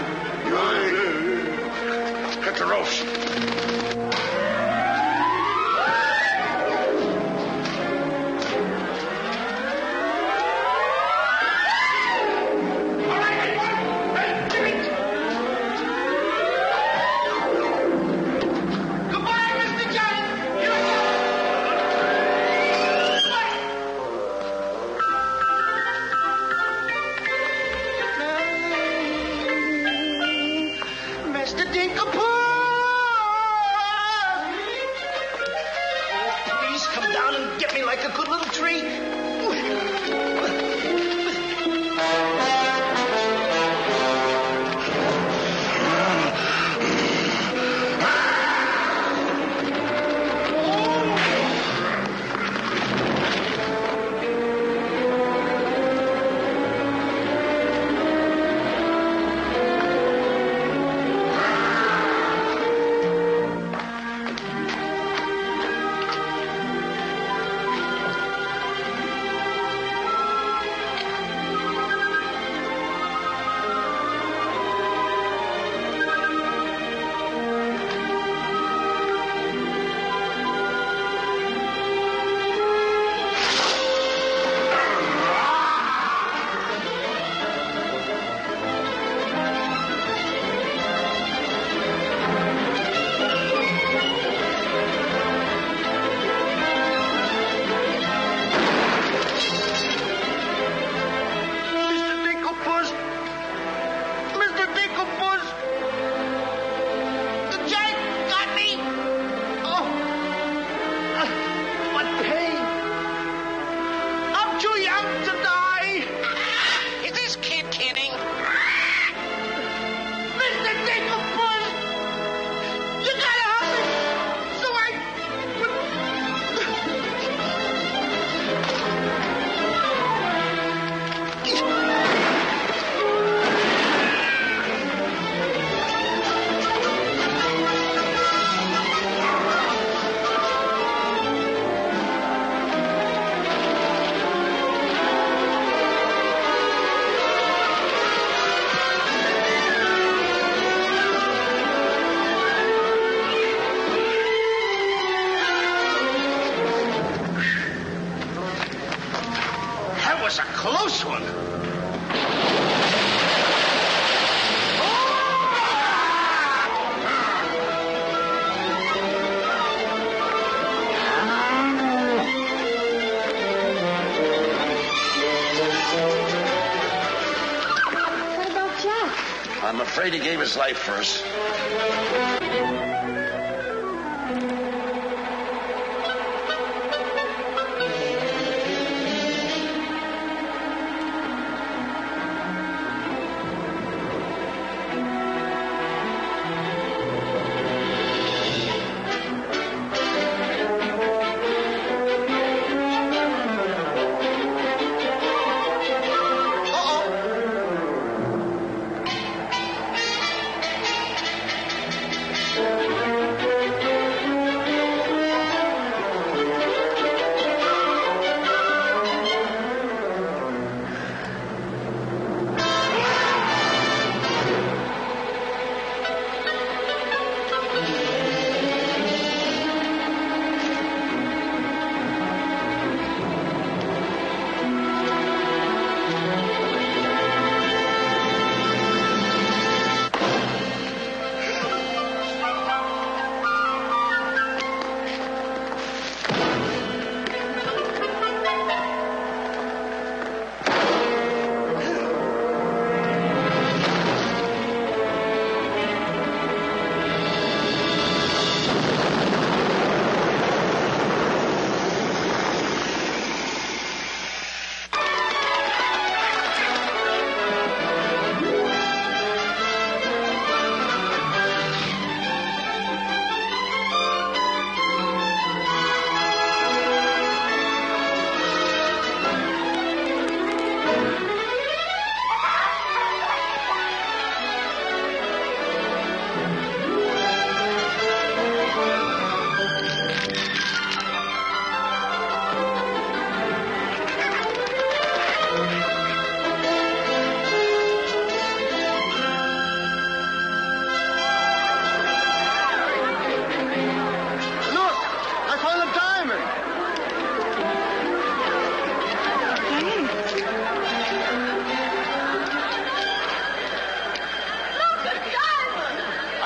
Mine. Cut the ropes. close one. What about Jack? I'm afraid he gave his life for us.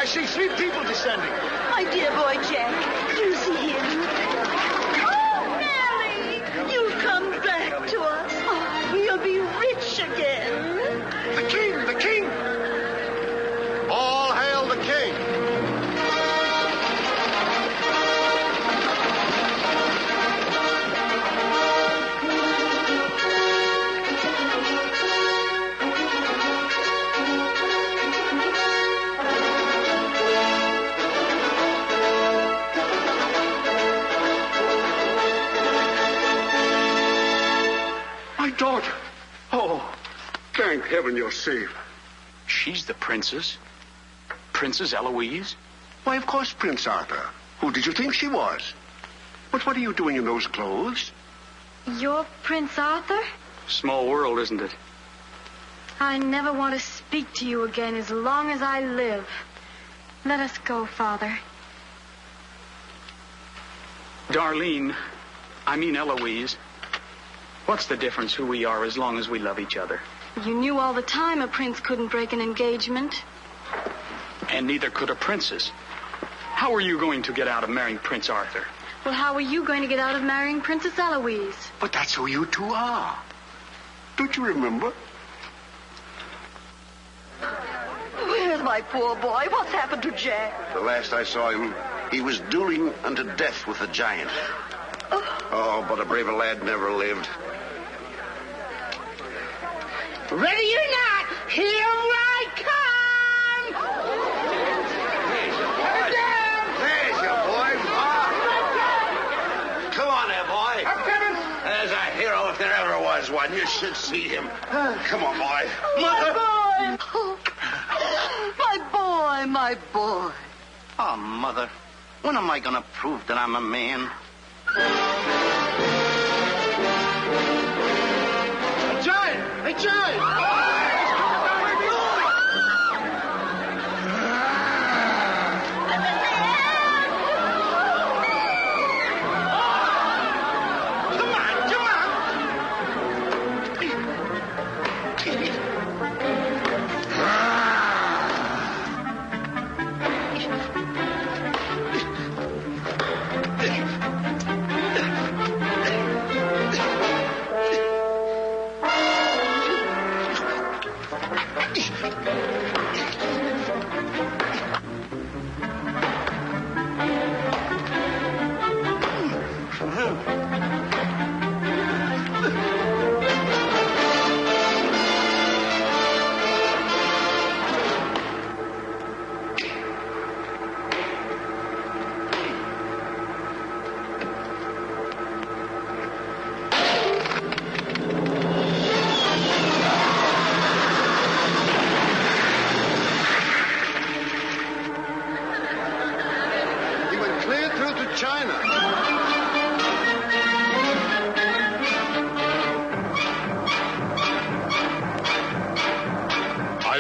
see 3 people descending. My dear boy Jack, do you see him? Oh, Nellie, you've come back to us. Oh, you'll be rich again. The king, the king. All hail the king. Daughter. Oh, thank heaven you're safe. She's the princess. Princess Eloise? Why, of course, Prince Arthur. Who did you think she was? But what are you doing in those clothes? You're Prince Arthur? Small world, isn't it? I never want to speak to you again as long as I live. Let us go, Father. Darlene, I mean Eloise. What's the difference who we are as long as we love each other? You knew all the time a prince couldn't break an engagement. And neither could a princess. How are you going to get out of marrying Prince Arthur? Well, how are you going to get out of marrying Princess Eloise? But that's who you two are. Don't you remember? Where's my poor boy? What's happened to Jack? The last I saw him, he was dueling unto death with a giant. Oh, but a braver lad never lived. Ready or not, here I come! There's your boy. Come on there, boy. I'm coming. There's a hero if there ever was one. You should see him. Come on, boy. My boy! Oh, my boy. Oh, Mother, when am I going to prove that I'm a man? A giant! A giant!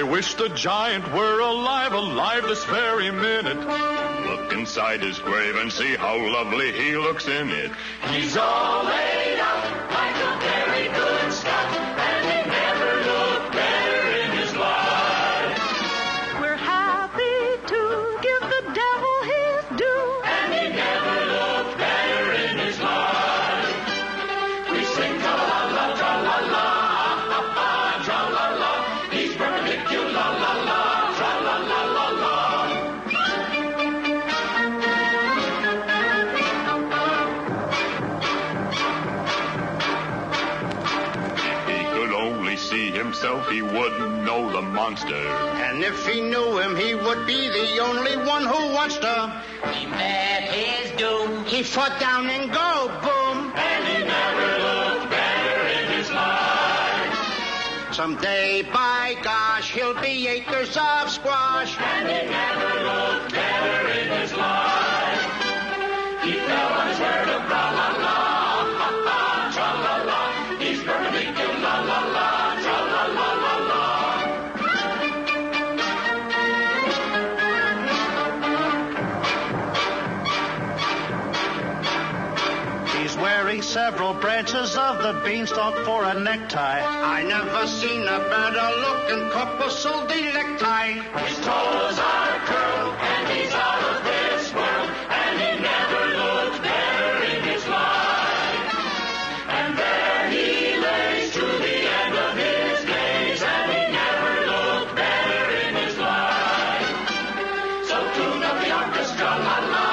wish the giant were alive this very minute. Look inside his grave and see how lovely he looks in it. He's all laid out like a very good scout, and he never looked better in his life. We're happy to give the devil his due, and he never looked better in his life. We sing tra-la-la, tra-la-la, ah-ha-ha, tra-la-la. He's perpendicular, la-la-la, tra-la-la-la-la. See himself, he wouldn't know the monster. And if he knew him, he would be the only one who wants to. He met his doom. He fought down and go boom. And he never looked better in his life. Someday, by gosh, he'll be acres of squash. And he never looked better in his life. He fell on his word of tra-la-la, ha-ha, tra-la-la. He's perpendicular, la-la-la. Wearing several branches of the beanstalk for a necktie. I never seen a better looking couple so delecti. His toes are curled and he's out of this world, and he never looked better in his life. And there he lays to the end of his days, and he never looked better in his life. So tune up the orchestra, la la.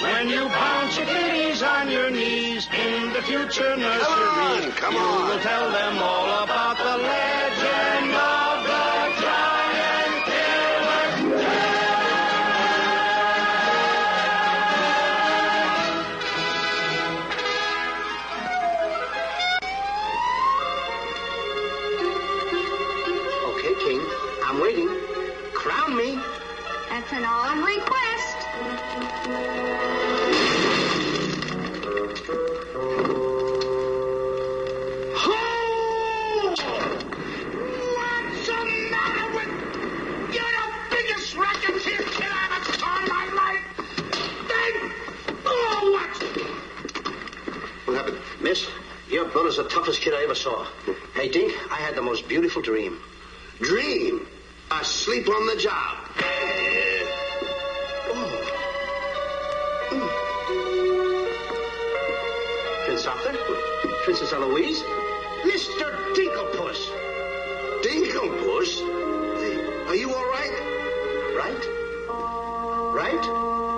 When you bounce your kitties on your knees in the future nursery, come you on. will tell them all about the legend of the giant killer. Okay, King, I'm waiting. Crown me. That's an odd request. What's the matter with... You're the biggest racketeer kid I ever saw in my life. Then... Oh, What happened? Miss, your brother's the toughest kid I ever saw. Hey, Dink, I had the most beautiful dream. Dream? Asleep on the job. Prince Arthur? Princess Eloise? Mr. Dinklepuss. Dinklepuss? Hey, are you all right? Right? Right?